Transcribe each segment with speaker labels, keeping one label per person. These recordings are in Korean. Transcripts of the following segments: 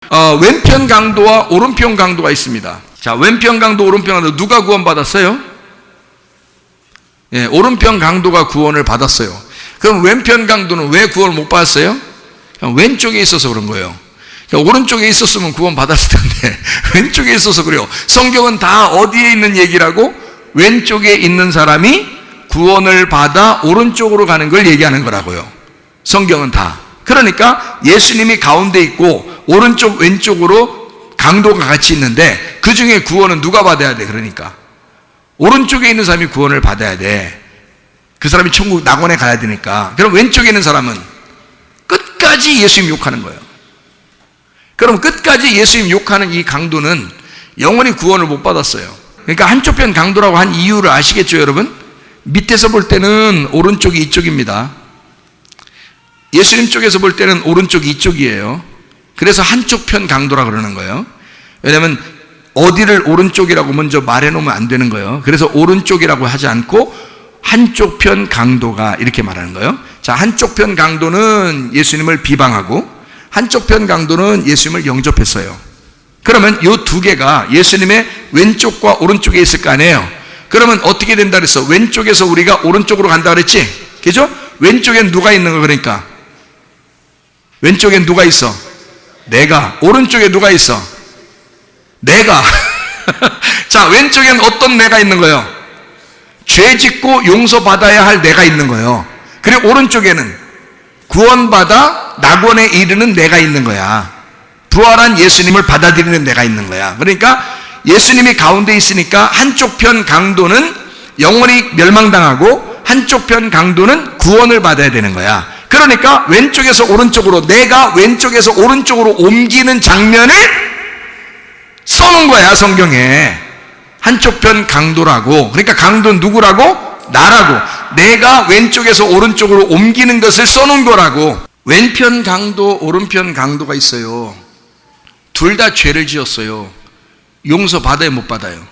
Speaker 1: 왼편 강도와 오른편 강도가 있습니다. 자, 왼편 강도, 오른편 강도 누가 구원받았어요? 예, 오른편 강도가 구원을 받았어요. 그럼 왼편 강도는 왜 구원을 못 받았어요? 왼쪽에 있어서 그런 거예요. 오른쪽에 있었으면 구원 받았을 텐데 왼쪽에 있어서 그래요. 성경은 다 어디에 있는 얘기라고? 왼쪽에 있는 사람이 구원을 받아 오른쪽으로 가는 걸 얘기하는 거라고요. 성경은 다. 그러니까 예수님이 가운데 있고 오른쪽 왼쪽으로 강도가 같이 있는데 그 중에 구원은 누가 받아야 돼? 그러니까 오른쪽에 있는 사람이 구원을 받아야 돼. 그 사람이 천국 낙원에 가야 되니까. 그럼 왼쪽에 있는 사람은 끝까지 예수님 욕하는 거예요. 그럼 끝까지 예수님 욕하는 이 강도는 영원히 구원을 못 받았어요. 그러니까 한쪽 편 강도라고 한 이유를 아시겠죠, 여러분? 밑에서 볼 때는 오른쪽이 이쪽입니다. 예수님 쪽에서 볼 때는 오른쪽이 이쪽이에요. 그래서 한쪽 편 강도라 그러는 거예요. 왜냐하면 어디를 오른쪽이라고 먼저 말해놓으면 안 되는 거예요. 그래서 오른쪽이라고 하지 않고 한쪽 편 강도가 이렇게 말하는 거예요. 자, 한쪽 편 강도는 예수님을 비방하고 한쪽 편 강도는 예수님을 영접했어요. 그러면 이 두 개가 예수님의 왼쪽과 오른쪽에 있을 거 아니에요. 그러면 어떻게 된다 그랬어? 왼쪽에서 우리가 오른쪽으로 간다 그랬지? 그죠? 왼쪽엔 누가 있는 거 그러니까? 왼쪽엔 누가 있어? 내가. 오른쪽에 누가 있어? 내가. 자, 왼쪽엔 어떤 내가 있는 거예요? 죄 짓고 용서받아야 할 내가 있는 거예요. 그리고 오른쪽에는 구원받아 낙원에 이르는 내가 있는 거야. 부활한 예수님을 받아들이는 내가 있는 거야. 그러니까 예수님이 가운데 있으니까 한쪽 편 강도는 영원히 멸망당하고 한쪽 편 강도는 구원을 받아야 되는 거야. 그러니까 왼쪽에서 오른쪽으로, 내가 왼쪽에서 오른쪽으로 옮기는 장면을 써놓은 거야, 성경에. 한쪽 편 강도라고. 그러니까 강도는 누구라고? 나라고. 내가 왼쪽에서 오른쪽으로 옮기는 것을 써놓은 거라고. 왼편 강도, 오른편 강도가 있어요. 둘 다 죄를 지었어요. 용서 받아요, 못 받아요?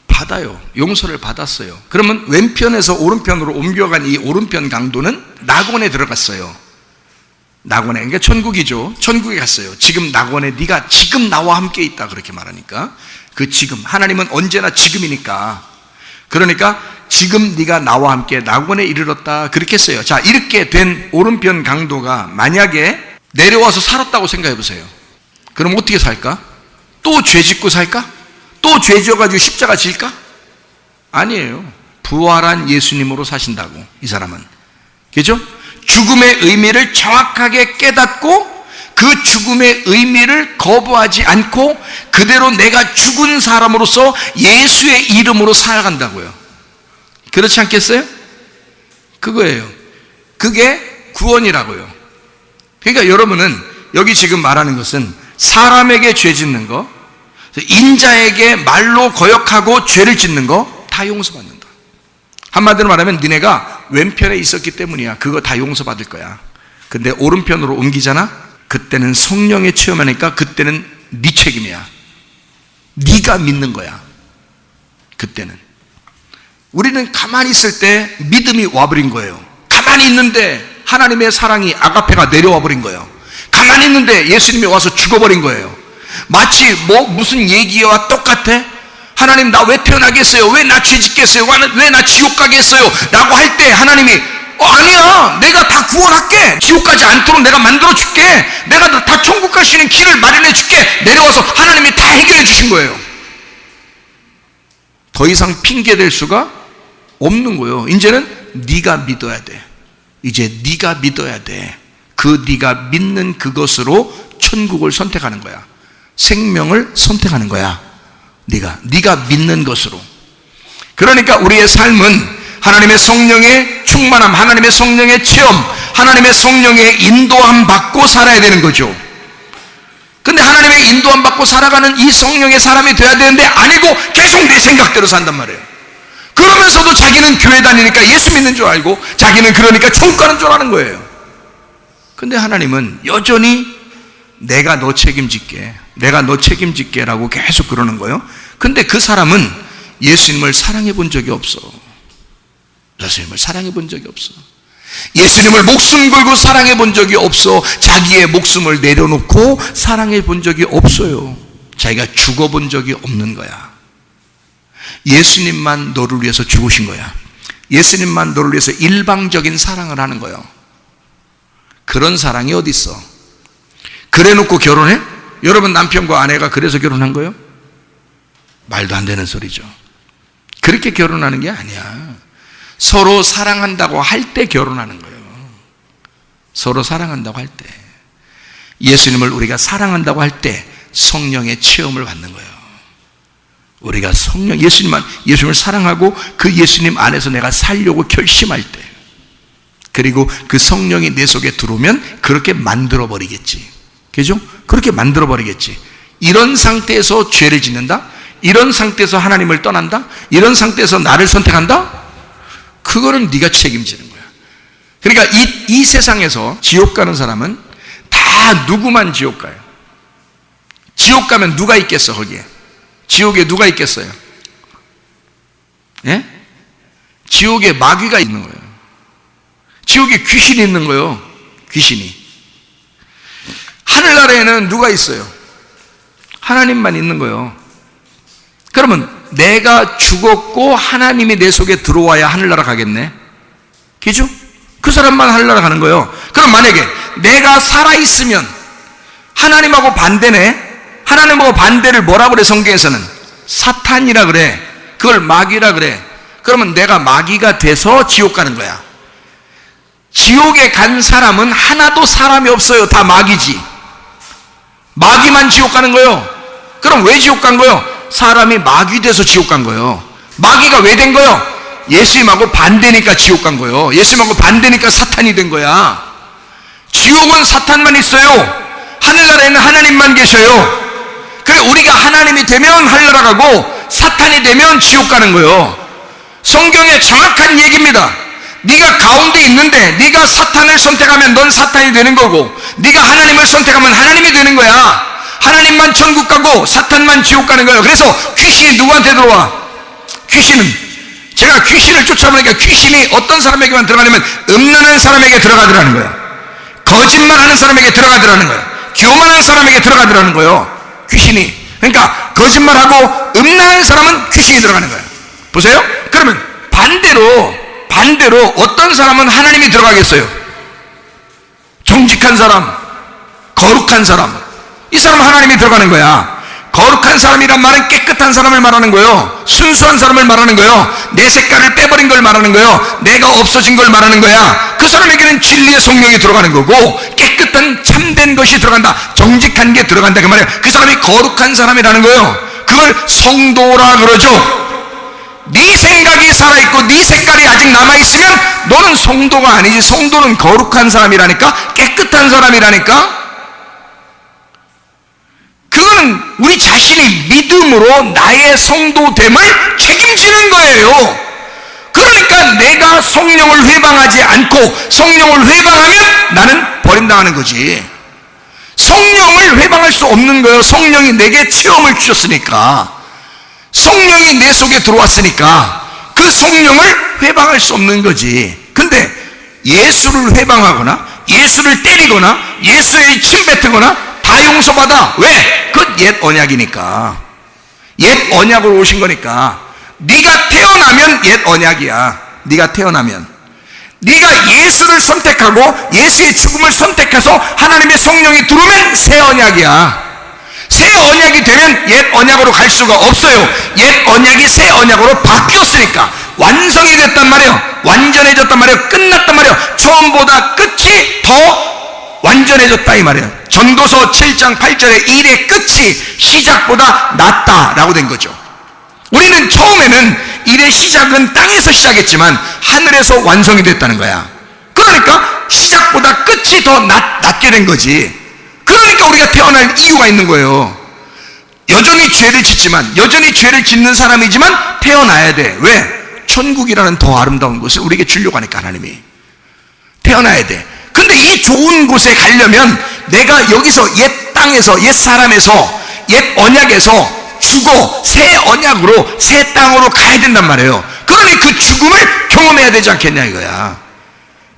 Speaker 1: 받아요. 용서를 받았어요. 그러면 왼편에서 오른편으로 옮겨간 이 오른편 강도는 낙원에 들어갔어요. 낙원에. 그러니까 천국이죠. 천국에 갔어요. 지금 낙원에 네가 지금 나와 함께 있다, 그렇게 말하니까. 그 지금, 하나님은 언제나 지금이니까. 그러니까 지금 네가 나와 함께 낙원에 이르렀다, 그렇게 했어요. 자, 이렇게 된 오른편 강도가 만약에 내려와서 살았다고 생각해 보세요. 그럼 어떻게 살까? 또 죄 짓고 살까? 또 죄 지어가지고 십자가 질까? 아니에요. 부활한 예수님으로 사신다고, 이 사람은. 그죠? 죽음의 의미를 정확하게 깨닫고 그 죽음의 의미를 거부하지 않고 그대로 내가 죽은 사람으로서 예수의 이름으로 살아간다고요. 그렇지 않겠어요? 그거예요. 그게 구원이라고요. 그러니까 여러분은 여기 지금 말하는 것은 사람에게 죄 짓는 거, 인자에게 말로 거역하고 죄를 짓는 거 다 용서받는다. 한마디로 말하면 니네가 왼편에 있었기 때문이야. 그거 다 용서받을 거야. 근데 오른편으로 옮기잖아? 그때는 성령에 체험하니까 그때는 네 책임이야. 네가 믿는 거야. 그때는. 우리는 가만히 있을 때 믿음이 와버린 거예요. 가만히 있는데 하나님의 사랑이 아가페가 내려와 버린 거예요. 가만히 있는데 예수님이 와서 죽어버린 거예요. 마치 무슨 얘기와 똑같아? 하나님, 나 왜 태어나게 했어요? 왜 나 죄 짓게 했어요? 왜 나 지옥 가게 했어요? 라고 할 때 하나님이 아니야, 내가 다 구원할게. 지옥 가지 않도록 내가 만들어 줄게. 내가 다 천국 갈 수 있는 길을 마련해 줄게. 내려와서 하나님이 다 해결해 주신 거예요. 더 이상 핑계 댈 수가 없는 거예요. 이제는 네가 믿어야 돼. 이제 네가 믿어야 돼. 그 네가 믿는 그것으로 천국을 선택하는 거야. 생명을 선택하는 거야. 네가 믿는 것으로. 그러니까 우리의 삶은 하나님의 성령의 충만함, 하나님의 성령의 체험, 하나님의 성령의 인도함 받고 살아야 되는 거죠. 근데 하나님의 인도함 받고 살아가는 이 성령의 사람이 돼야 되는데 아니고 계속 내 생각대로 산단 말이에요. 그러면서도 자기는 교회 다니니까 예수 믿는 줄 알고, 자기는 그러니까 천국 가는 줄 아는 거예요. 근데 하나님은 여전히 내가 너 책임질게, 내가 너 책임질게 라고 계속 그러는 거예요. 근데 그 사람은 예수님을 사랑해 본 적이 없어. 예수님을 사랑해 본 적이 없어. 예수님을 목숨 걸고 사랑해 본 적이 없어. 자기의 목숨을 내려놓고 사랑해 본 적이 없어요. 자기가 죽어본 적이 없는 거야. 예수님만 너를 위해서 죽으신 거야. 예수님만 너를 위해서 일방적인 사랑을 하는 거예요. 그런 사랑이 어디 있어? 그래 놓고 결혼해? 여러분 남편과 아내가 그래서 결혼한 거예요? 말도 안 되는 소리죠. 그렇게 결혼하는 게 아니야. 서로 사랑한다고 할 때 결혼하는 거예요. 서로 사랑한다고 할 때. 예수님을 우리가 사랑한다고 할 때 성령의 체험을 받는 거예요. 우리가 예수님을 사랑하고 그 예수님 안에서 내가 살려고 결심할 때, 그리고 그 성령이 내 속에 들어오면 그렇게 만들어버리겠지. 그죠? 그렇게 만들어버리겠지. 이런 상태에서 죄를 짓는다? 이런 상태에서 하나님을 떠난다? 이런 상태에서 나를 선택한다? 그거는 네가 책임지는 거야. 그러니까 이 세상에서 지옥 가는 사람은 다 누구만 지옥 가요? 지옥 가면 누가 있겠어 거기에? 지옥에 누가 있겠어요? 예? 지옥에 마귀가 있는 거예요. 지옥에 귀신이 있는 거예요. 귀신이. 하늘나라에는 누가 있어요? 하나님만 있는 거예요. 그러면 내가 죽었고 하나님이 내 속에 들어와야 하늘나라 가겠네. 그죠? 그 사람만 하늘나라 가는 거예요. 그럼 만약에 내가 살아있으면 하나님하고 반대네. 하나님하고 반대를 뭐라 그래 성경에서는? 사탄이라 그래. 그걸 마귀라 그래. 그러면 내가 마귀가 돼서 지옥 가는 거야. 지옥에 간 사람은 하나도 사람이 없어요. 다 마귀지. 마귀만 지옥 가는 거예요. 그럼 왜 지옥 간 거예요? 사람이 마귀 돼서 지옥 간 거예요. 마귀가 왜 된 거예요? 예수님하고 반대니까 지옥 간 거예요. 예수님하고 반대니까 사탄이 된 거야. 지옥은 사탄만 있어요. 하늘나라에는 하나님만 계셔요. 그래, 우리가 하나님이 되면 하늘나라 가고 사탄이 되면 지옥 가는 거예요. 성경의 정확한 얘기입니다. 네가 가운데 있는데 네가 사탄을 선택하면 넌 사탄이 되는 거고, 네가 하나님을 선택하면 하나님이 되는 거야. 하나님만 천국 가고 사탄만 지옥 가는 거예요. 그래서 귀신이 누구한테 들어와? 제가 귀신을 쫓아보니까 귀신이 어떤 사람에게만 들어가냐면 음란한 사람에게 들어가더라는 거예요. 거짓말하는 사람에게 들어가더라는 거예요. 교만한 사람에게 들어가더라는 거예요. 귀신이. 그러니까 거짓말하고 음란한 사람은 귀신이 들어가는 거예요. 보세요. 그러면 반대로 어떤 사람은 하나님이 들어가겠어요? 정직한 사람, 거룩한 사람, 이 사람은 하나님이 들어가는 거야. 거룩한 사람이란 말은 깨끗한 사람을 말하는 거예요. 순수한 사람을 말하는 거예요. 내 색깔을 빼버린 걸 말하는 거예요. 내가 없어진 걸 말하는 거야. 그 사람에게는 진리의 성령이 들어가는 거고, 깨끗한 참된 것이 들어간다. 정직한 게 들어간다 그 말이에요. 그 사람이 거룩한 사람이라는 거예요. 그걸 성도라 그러죠. 네 생각이 살아있고 네 색깔이 아직 남아있으면 너는 성도가 아니지. 성도는 거룩한 사람이라니까, 깨끗한 사람이라니까. 그거는 우리 자신이 믿음으로 나의 성도됨을 책임지는 거예요. 그러니까 내가 성령을 회방하지 않고 성령을 회방하면 나는 버림당하는 거지. 성령을 회방할 수 없는 거예요. 성령이 내게 체험을 주셨으니까, 성령이 내 속에 들어왔으니까 그 성령을 회방할 수 없는 거지. 근데 예수를 회방하거나 예수를 때리거나 예수의 침 뱉거나 다 용서받아. 왜? 그건 옛 언약이니까. 옛 언약으로 오신 거니까. 네가 태어나면 옛 언약이야. 네가 태어나면, 네가 예수를 선택하고 예수의 죽음을 선택해서 하나님의 성령이 들어오면 새 언약이야. 새 언약이 되면 옛 언약으로 갈 수가 없어요. 옛 언약이 새 언약으로 바뀌었으니까 완성이 됐단 말이에요. 완전해졌단 말이에요. 끝났단 말이에요. 처음보다 끝이 더 완전해졌다 이 말이에요. 전도서 7장 8절에 일의 끝이 시작보다 낫다라고 된 거죠. 우리는 처음에는 일의 시작은 땅에서 시작했지만 하늘에서 완성이 됐다는 거야. 그러니까 시작보다 끝이 더 낫게 된 거지. 그러니까 우리가 태어날 이유가 있는 거예요. 여전히 죄를 짓지만, 여전히 죄를 짓는 사람이지만 태어나야 돼. 왜? 천국이라는 더 아름다운 곳을 우리에게 주려고 하니까 하나님이. 태어나야 돼. 근데 이 좋은 곳에 가려면 내가 여기서 옛 땅에서, 옛 사람에서, 옛 언약에서 죽어 새 언약으로 새 땅으로 가야 된단 말이에요. 그러니 그 죽음을 경험해야 되지 않겠냐 이거야.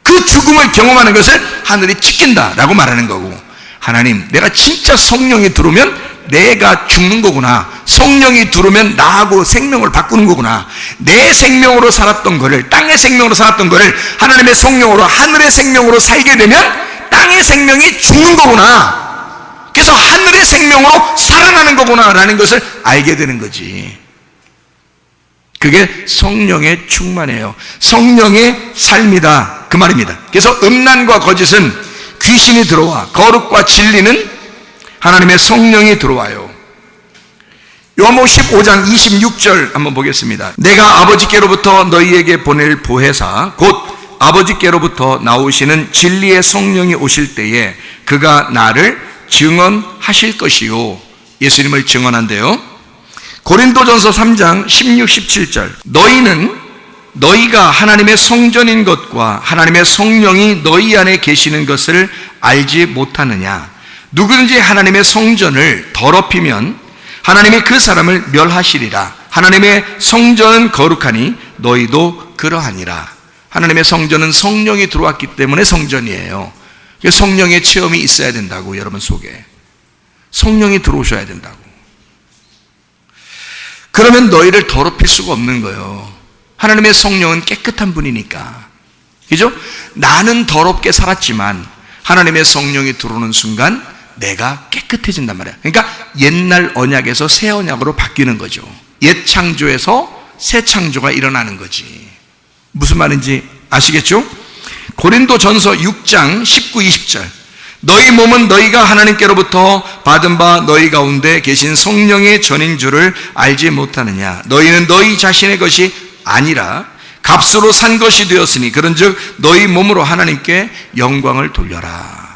Speaker 1: 그 죽음을 경험하는 것을 하늘이 지킨다라고 말하는 거고, 하나님, 내가 진짜 성령이 들어오면 내가 죽는 거구나, 성령이 들어오면 나하고 생명을 바꾸는 거구나, 내 생명으로 살았던 거를, 땅의 생명으로 살았던 거를 하나님의 성령으로, 하늘의 생명으로 살게 되면 땅의 생명이 죽는 거구나, 그래서 하늘의 생명으로 살아나는 거구나 라는 것을 알게 되는 거지. 그게 성령의 충만이에요. 성령의 삶이다, 그 말입니다. 그래서 음란과 거짓은 귀신이 들어와, 거룩과 진리는 하나님의 성령이 들어와요. 요한복음 15장 26절 한번 보겠습니다. 내가 아버지께로부터 너희에게 보낼 보혜사 곧 아버지께로부터 나오시는 진리의 성령이 오실 때에 그가 나를 증언하실 것이요. 예수님을 증언한대요. 고린도전서 3장 16, 17절 너희는 너희가 하나님의 성전인 것과 하나님의 성령이 너희 안에 계시는 것을 알지 못하느냐. 누구든지 하나님의 성전을 더럽히면 하나님이 그 사람을 멸하시리라. 하나님의 성전은 거룩하니 너희도 그러하니라. 하나님의 성전은 성령이 들어왔기 때문에 성전이에요. 성령의 체험이 있어야 된다고, 여러분 속에 성령이 들어오셔야 된다고. 그러면 너희를 더럽힐 수가 없는 거예요. 하나님의 성령은 깨끗한 분이니까. 그죠? 나는 더럽게 살았지만 하나님의 성령이 들어오는 순간 내가 깨끗해진단 말이야. 그러니까 옛날 언약에서 새 언약으로 바뀌는 거죠. 옛 창조에서 새 창조가 일어나는 거지. 무슨 말인지 아시겠죠? 고린도전서 6장 19, 20절 너희 몸은 너희가 하나님께로부터 받은 바 너희 가운데 계신 성령의 전인 줄을 알지 못하느냐. 너희는 너희 자신의 것이 아니라 값으로 산 것이 되었으니 그런즉 너희 몸으로 하나님께 영광을 돌려라.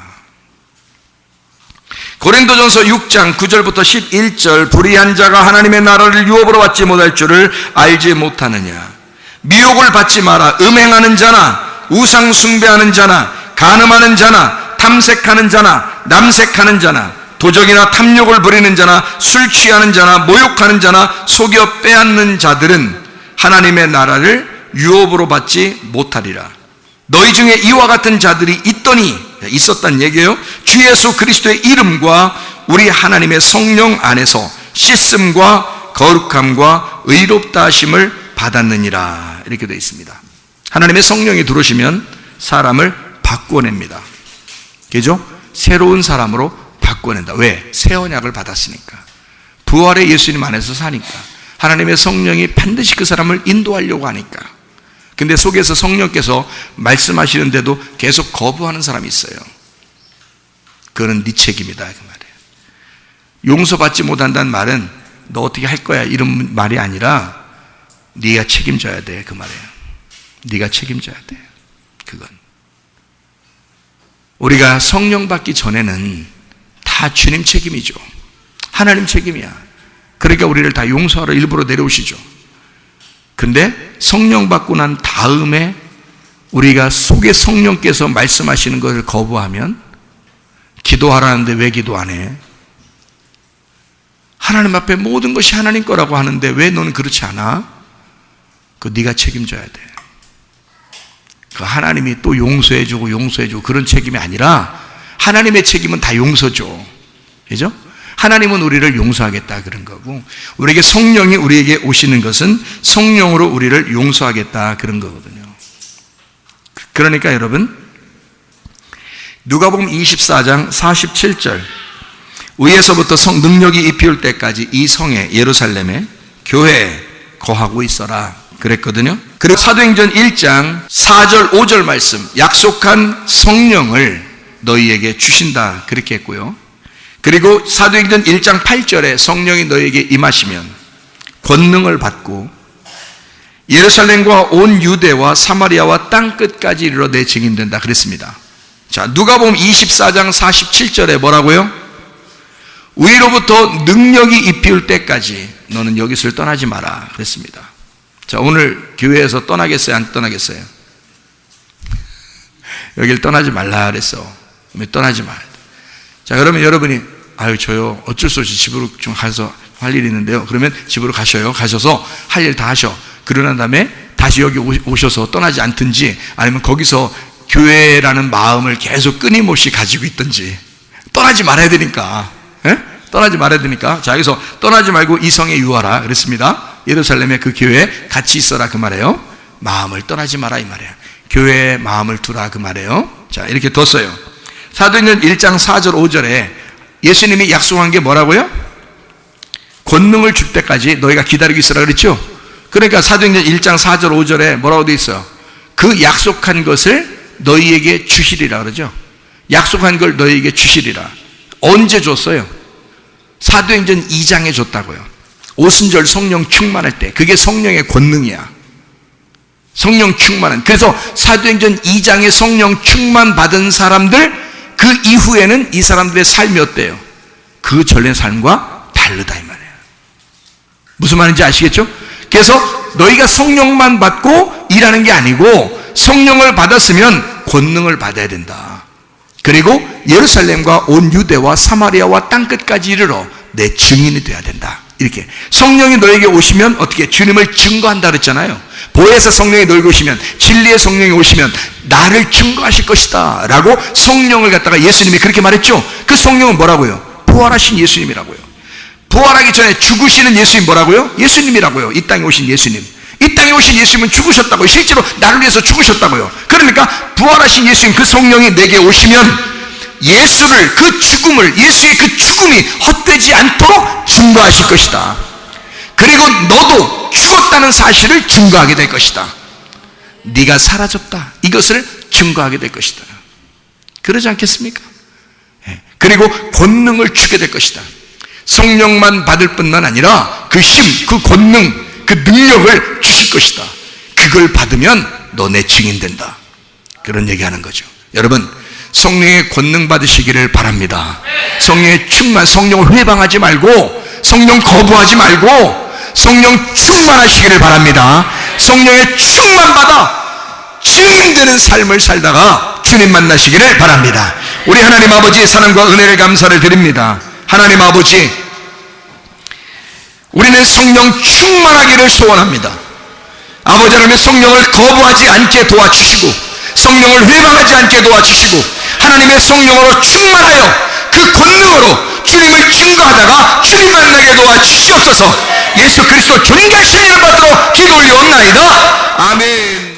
Speaker 1: 고린도전서 6장 9절부터 11절 불의한 자가 하나님의 나라를 유업으로 받지 못할 줄을 알지 못하느냐. 미혹을 받지 마라. 음행하는 자나 우상 숭배하는 자나 간음하는 자나 탐색하는 자나 남색하는 자나 도적이나 탐욕을 부리는 자나 술 취하는 자나 모욕하는 자나 속여 빼앗는 자들은 하나님의 나라를 유업으로 받지 못하리라. 너희 중에 이와 같은 자들이 있었단 얘기예요. 주 예수 그리스도의 이름과 우리 하나님의 성령 안에서 씻음과 거룩함과 의롭다 하심을 받았느니라. 이렇게 되어 있습니다. 하나님의 성령이 들어오시면 사람을 바꿔냅니다. 그죠? 새로운 사람으로 바꿔낸다. 왜? 새 언약을 받았으니까. 부활의 예수님 안에서 사니까. 하나님의 성령이 반드시 그 사람을 인도하려고 하니까. 근데 속에서 성령께서 말씀하시는데도 계속 거부하는 사람이 있어요. 그거는 네 책임이다, 그 말이에요. 용서받지 못한다는 말은 너 어떻게 할 거야 이런 말이 아니라 네가 책임져야 돼, 그 말이에요. 네가 책임져야 돼. 그건 우리가 성령 받기 전에는 다 주님 책임이죠. 하나님 책임이야. 그러니까 우리를 다 용서하러 일부러 내려오시죠. 근데 성령 받고 난 다음에 우리가 속에 성령께서 말씀하시는 것을 거부하면 기도하라는데 왜 기도 안 해? 하나님 앞에 모든 것이 하나님 거라고 하는데 왜 너는 그렇지 않아? 그거 네가 책임져야 돼. 그 하나님이 또 용서해주고 그런 책임이 아니라 하나님의 책임은 다 용서죠. 그죠? 하나님은 우리를 용서하겠다 그런 거고, 우리에게 성령이 우리에게 오시는 것은 성령으로 우리를 용서하겠다 그런 거거든요. 그러니까 여러분, 누가복음 24장 47절 위에서부터 능력이 입히울 때까지 이 성에 예루살렘에 교회에 거하고 있어라 그랬거든요. 그리고 사도행전 1장 4절 5절 말씀 약속한 성령을 너희에게 주신다 그렇게 했고요. 그리고 사도행전 1장 8절에 성령이 너희에게 임하시면 권능을 받고 예루살렘과 온 유대와 사마리아와 땅끝까지 이르러 내 증인된다 그랬습니다. 자, 누가복음 24장 47절에 뭐라고요? 위로부터 능력이 입히울 때까지 너는 여기서를 떠나지 마라 그랬습니다. 자, 오늘 교회에서 떠나겠어요? 안 떠나겠어요? 여길 떠나지 말라 그랬어. 왜 떠나지 마. 자, 그러면 여러분이 저요 어쩔 수 없이 집으로 좀 가서 할 일이 있는데요. 그러면 집으로 가셔요. 가셔서 할 일 다 하셔. 그러난 다음에 다시 여기 오셔서 떠나지 않든지 아니면 거기서 교회라는 마음을 계속 끊임없이 가지고 있든지, 떠나지 말아야 되니까, 떠나지 말아야 되니까. 자, 여기서 떠나지 말고 이성에 유하라 그랬습니다. 예루살렘에 그 교회에 같이 있어라 그 말이에요. 마음을 떠나지 마라 이 말이에요. 교회에 마음을 두라 그 말이에요. 자, 이렇게 뒀어요. 사도행전 1장 4절 5절에 예수님이 약속한 게 뭐라고요? 권능을 줄 때까지 너희가 기다리고 있으라 그랬죠. 그러니까 사도행전 1장 4절 5절에 뭐라고 되어 있어요? 그 약속한 것을 너희에게 주시리라 그러죠. 약속한 걸 너희에게 주시리라. 언제 줬어요? 사도행전 2장에 줬다고요. 오순절 성령 충만할 때. 그게 성령의 권능이야. 성령 충만은. 그래서 사도행전 2장에 성령 충만 받은 사람들, 그 이후에는 이 사람들의 삶이 어때요? 그 전의 삶과 다르다 이 말이에요. 무슨 말인지 아시겠죠? 그래서 너희가 성령만 받고 일하는 게 아니고 성령을 받았으면 권능을 받아야 된다. 그리고 예루살렘과 온 유대와 사마리아와 땅끝까지 이르러 내 증인이 돼야 된다. 이렇게 성령이 너에게 오시면 어떻게 주님을 증거한다 그랬잖아요. 보혜사 성령이 너에게 오시면, 진리의 성령이 오시면 나를 증거하실 것이다 라고 성령을 갖다가 예수님이 그렇게 말했죠. 그 성령은 뭐라고요? 부활하신 예수님이라고요. 부활하기 전에 죽으시는 예수님 뭐라고요? 예수님이라고요. 이 땅에 오신 예수님. 이 땅에 오신 예수님은 죽으셨다고요. 실제로 나를 위해서 죽으셨다고요. 그러니까 부활하신 예수님, 그 성령이 내게 오시면 예수를, 그 죽음을, 예수의 그 죽음이 헛되지 않도록 증거하실 것이다. 그리고 너도 죽었다는 사실을 증거하게 될 것이다. 네가 사라졌다, 이것을 증거하게 될 것이다. 그러지 않겠습니까? 그리고 권능을 주게 될 것이다. 성령만 받을 뿐만 아니라 그 힘, 그 권능, 그 능력을 주실 것이다. 그걸 받으면 너 내 증인 된다. 그런 얘기하는 거죠. 여러분, 성령의 권능 받으시기를 바랍니다. 성령의 충만, 성령을 회방하지 말고, 성령 거부하지 말고 성령 충만하시기를 바랍니다. 성령의 충만 받아 증인되는 삶을 살다가 주님 만나시기를 바랍니다. 우리 하나님 아버지의 사랑과 은혜를 감사를 드립니다. 하나님 아버지, 우리는 성령 충만하기를 소원합니다. 아버지 하나님의 성령을 거부하지 않게 도와주시고 성령을 회방하지 않게 도와주시고 하나님의 성령으로 충만하여 그 권능으로 주님을 증거하다가 주님 만나게 도와주시옵소서. 예수 그리스도 존귀하신 이름 받들어 기도 올리옵나이다. 아멘.